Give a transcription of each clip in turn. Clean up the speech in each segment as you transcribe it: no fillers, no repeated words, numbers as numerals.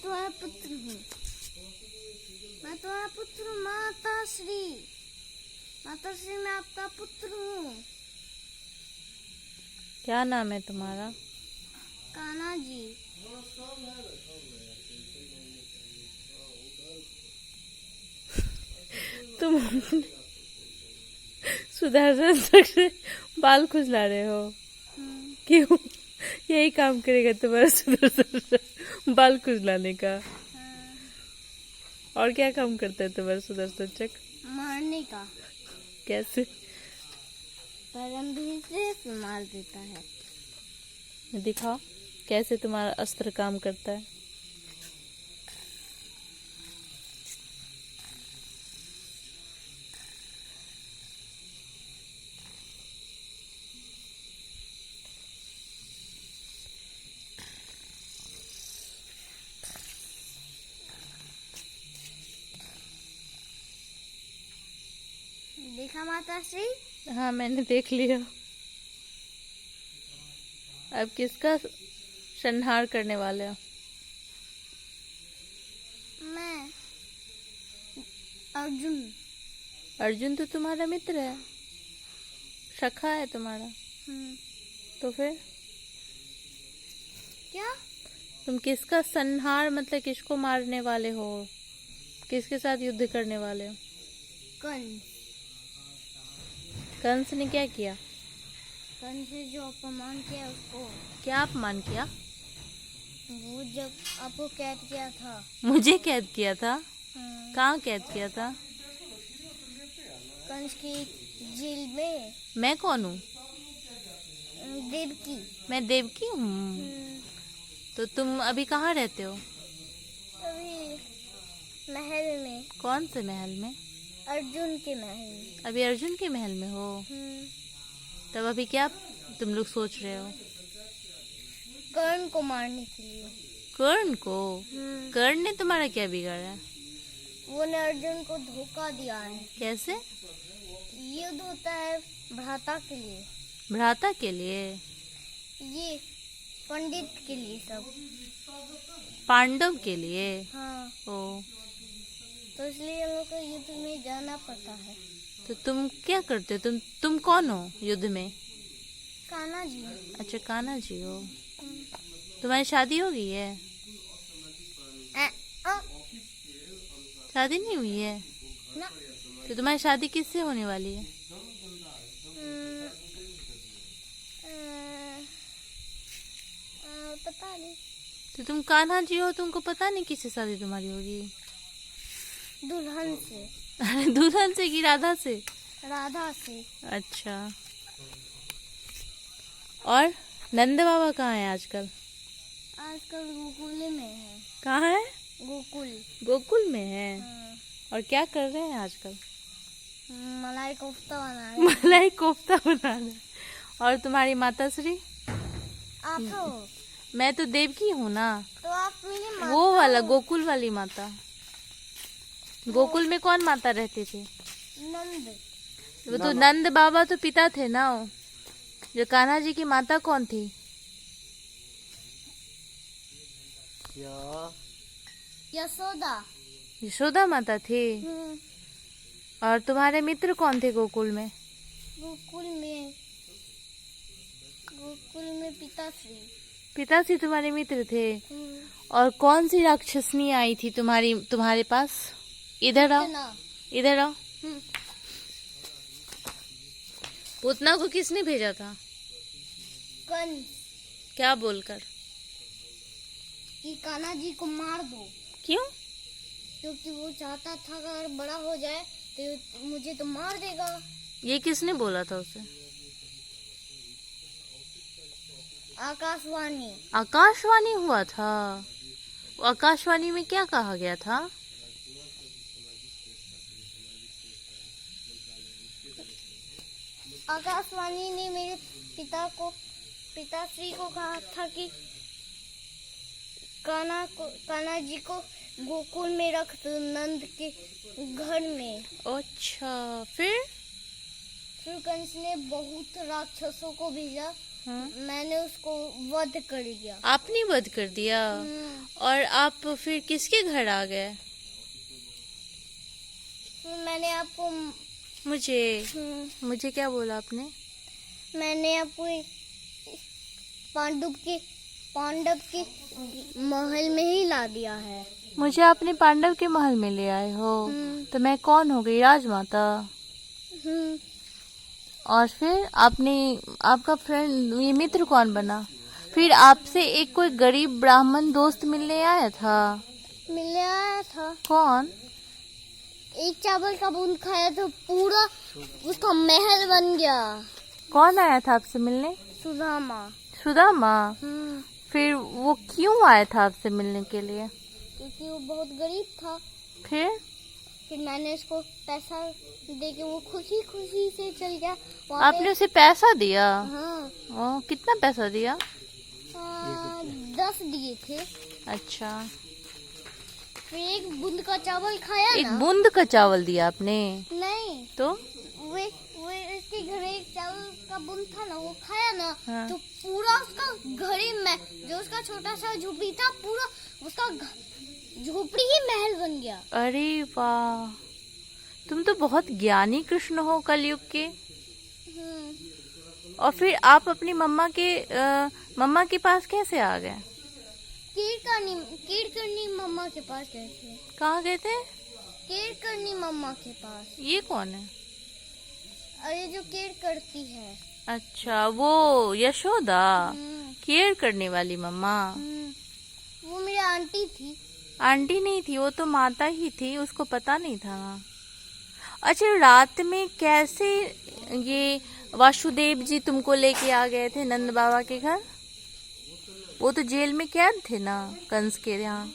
तुम्हारा पुत्र हूँ। मैं तुम्हारा पुत्र हूँ, माताश्री। माताश्री, मैं आपका पुत्र हूँ। क्या नाम है तुम्हारा? कान्हा जी। तुम सुदर्शन चक्र से बाल खुजला रहे हो? क्यों? यही काम करेगा तुम्हारा सुदर्शन चक्र, बाल खुजलाने का? और क्या काम करता है तुम्हारा सुदर्शन चक्र? मारने का। कैसे? परम से मार देता है। दिखाओ कैसे तुम्हारा अस्त्र काम करता है। देखा माताश्री? हाँ, मैंने देख लिया। अब किसका संहार करने वाले हो? मैं अर्जुन। अर्जुन तो तुम्हारा मित्र है, सखा है तुम्हारा। तो फिर क्या? तुम किसका संहार मतलब किसको मारने वाले हो? किसके साथ युद्ध करने वाले हो? कंस। कंस ने क्या किया? कंस ने जो अपमान किया उसको। क्या अपमान किया? वो जब आपको कैद किया था। मुझे कैद किया था? कहाँ कैद किया था? कंस की जेल में। मैं कौन हूँ? देवकी। मैं देवकी हूँ। तो तुम अभी कहाँ रहते हो? अभी महल में। कौन से महल में? अर्जुन के महल में। अभी अर्जुन के महल में हो? तब अभी क्या तुम लोग सोच रहे हो? कर्ण को मारने के लिए। कर्ण को? कर्ण ने तुम्हारा क्या बिगाड़ा है? वो ने अर्जुन को धोखा दिया है। कैसे? युद्ध होता है भ्राता के लिए। भ्राता के लिए? ये पंडित के लिए सब। पांडव के लिए? हाँ। ओ, तो इसलिए हम लोग को युद्ध में जाना पड़ता है। तो तुम क्या करते हो? तुम कौन हो युद्ध में? कान्हा जी। अच्छा, कान्हा जी हो। तुम्हारी शादी हो गई है? शादी नहीं हुई है ना। तो तुम्हारी शादी किससे होने वाली है? पता नहीं। तो तुम कान्हा जी हो, तुमको पता नहीं किससे शादी तुम्हारी होगी? दुल्हन से। अरे दुल्हन से कि राधा से? राधा से। अच्छा। और नंद बाबा कहाँ है आजकल? आजकल गोकुल में है। कहाँ है? गोकुल। गोकुल में है। और क्या कर रहे हैं आजकल? मलाई कोफ्ता बना रहे। मलाई कोफ्ता बना रहे। और तुम्हारी माताश्री? आप हो? मैं तो देवकी हूँ ना। तो आप मेरी माता वो वाला हो। गोकुल वाली माता। गोकुल में कौन माता रहती थी? नंद। वो तो नंद बाबा तो पिता थे ना। जो कान्हा जी की माता कौन थी? यशोदा। यशोदा माता थी। और तुम्हारे मित्र कौन थे गोकुल में? गोकुल में पिताश्री। पिताश्री तुम्हारे मित्र थे। और कौन सी राक्षसनी आई थी तुम्हारे पास? इधर आओ, इधर आओ। पूतना को किसने भेजा था? कंस। क्या बोलकर? कि कान्हा जी को मार दो। क्यों? क्योंकि वो चाहता था अगर बड़ा हो जाए तो मुझे तो मार देगा। ये किसने बोला था उसे? आकाशवाणी। आकाशवाणी हुआ था? आकाशवाणी में क्या कहा गया था? आकाशवाणी ने मेरे पिताश्री को कहा था कि कान्हा जी को गोकुल में रख दो, नंद के घर में। अच्छा, फिर? कंस ने बहुत राक्षसों को भेजा मैंने उसको वध कर दिया। आपने वध कर दिया? और आप फिर किसके घर आ गए? मैंने आपको मुझे क्या बोला आपने? मैंने आपको पांडव के महल में ही ला दिया है। मुझे आपने पांडव के महल में ले आए हो? तो मैं कौन हो गई? राजमाता। और फिर आपका फ्रेंड, ये मित्र कौन बना? फिर आपसे एक कोई गरीब ब्राह्मण दोस्त मिलने आया था? कौन? एक चावल का बूंद खाया तो पूरा उसका महल बन गया। कौन आया था आपसे मिलने? सुदामा। फिर वो क्यों आया था आपसे मिलने के लिए? क्योंकि वो बहुत गरीब था। फिर मैंने उसको पैसा दे के वो खुशी खुशी से चल गया। आपने उसे पैसा दिया? हाँ। कितना पैसा दिया? 10 दिए थे। अच्छा। फिर एक बूंद का चावल खाया। एक बूंद का चावल दिया आपने? नहीं तो वो इसके घर एक चावल का बूंद था ना, वो खाया ना। हाँ। तो पूरा उसका घड़ी में जो उसका छोटा सा झोपड़ी था, पूरा उसका झोपड़ी ही महल बन गया। अरे वाह, तुम तो बहुत ज्ञानी कृष्ण हो कलयुग के। और फिर आप अपनी मम्मा के पास कैसे आ गए? कीड़करनी मम्मा के पास गए थे। कहाँ गए थे? कीड़करनी मम्मा के पास। ये कौन है? अरे जो केयर करती है। अच्छा, वो यशोदा, केयर करने वाली मम्मा। वो मेरी आंटी थी। आंटी नहीं थी, वो तो माता ही थी, उसको पता नहीं था। अच्छा, रात में कैसे ये वासुदेव जी तुमको लेके आ गए थे नंद बाबा के घर? वो तो जेल में कैद थे ना, कंस के यहाँ।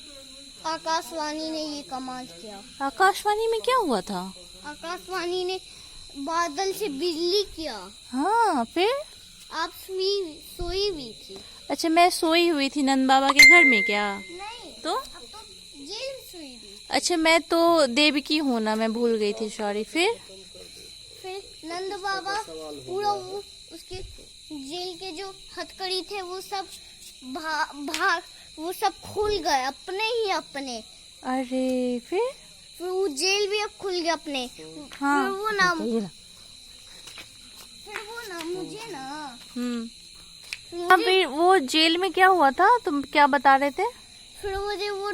आकाशवाणी ने ये कमाल किया। आकाशवाणी में क्या हुआ था? आकाशवाणी ने बादल से बिजली किया। हाँ, फिर? आप सोई हुई थी। अच्छा, मैं सोई हुई थी नंद बाबा के घर में क्या? नहीं, तो अब तो जेल में सोई हुई। अच्छा, मैं तो देवकी हूँ ना, मैं भूल गई थी, सॉरी। फिर नंद बाबा पूरा वो उसके जेल के जो हथकड़ी थे वो सब वो सब खुल गए अपने। अरे फिर वो जेल भी अब खुल गया अपने। हाँ। फिर वो ना मुझे ना फिर वो जेल में क्या हुआ था, तुम क्या बता रहे थे? फिर मुझे वो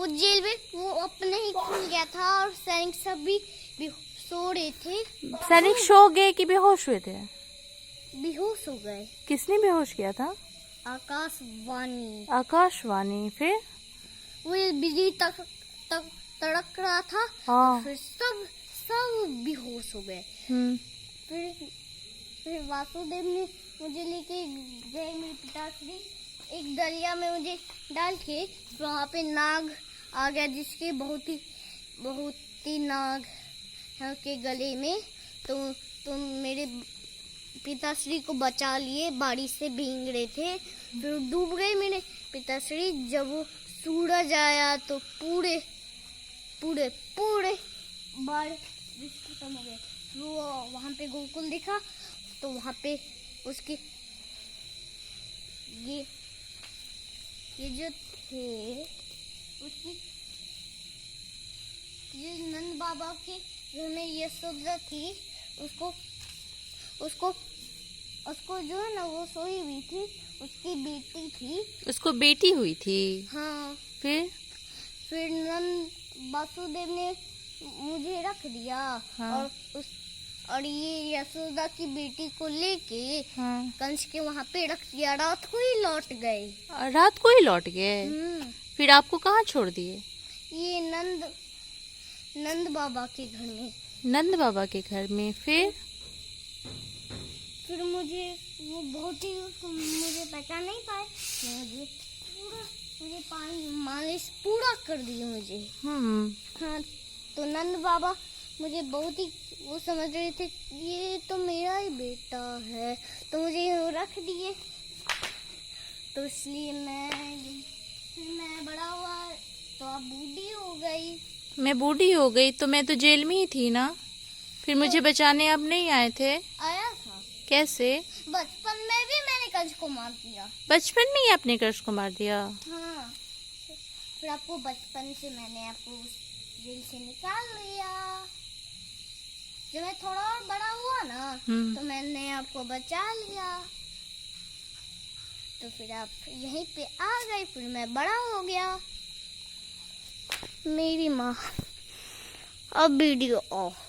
जेल में वो अपने ही खुल गया था और सैनिक सब भी सो रहे थे। सैनिक सो गए कि बेहोश हुए थे? बेहोश हो गए। किसने बेहोश किया था? आकाशवाणी। फिर वो बिजली तक तड़क रहा था। हाँ। फिर सब बेहोश हो गए। फिर वासुदेव ने मुझे लेके गए, मेरे पिताश्री एक दरिया में मुझे डाल के। वहाँ पे नाग आ गया, जिसके बहुत ही नाग है उसके गले में। तो मेरे पिताश्री को बचा लिए, बारिश से भीग रहे थे। फिर डूब गए मेरे पिताश्री। जब वो सूरज आया तो पूरे बारिश खत्म हो गए। वो वहाँ पे गोकुल दिखा, तो वहाँ पे उसके ये जो थे उसकी ये नंद बाबा के घर में यशोदा थी, उसको जो है ना वो सोई हुई थी, उसकी बेटी थी। उसको बेटी हुई थी? हाँ। फिर नंद वासुदेव ने मुझे रख दिया। हाँ। और ये यशोदा की बेटी को लेके हाँ। कंस के वहाँ पे रख दिया। रात को ही लौट गए। फिर आपको कहाँ छोड़ दिए? ये नंद बाबा के घर में। नंद बाबा के घर में। फिर मुझे वो बहुत ही मुझे पहचान नहीं पाए। मुझे पानी मालिश पूरा कर दिए मुझे। हाँ, तो नंद बाबा मुझे बहुत ही वो समझ रहे थे, ये तो मेरा ही बेटा है, तो मुझे रख दिए। तो इसलिए मैं बड़ा हुआ तो आप बूढ़ी हो गई। मैं बूढ़ी हो गई तो मैं तो जेल में ही थी ना। फिर मुझे बचाने आप नहीं आए थे? आया था। कैसे? बचपन में भी मैंने कंस को मार दिया। बचपन में ही आपने क्रश को मार दिया? हाँ, फिर आपको बचपन से मैंने आपको उस जेल से निकाल लिया। जब मैं थोड़ा और बड़ा हुआ ना तो मैंने आपको बचा लिया, तो फिर आप यहीं पे आ गए, फिर मैं बड़ा हो गया। मेरी माँ अब वीडियो ऑफ।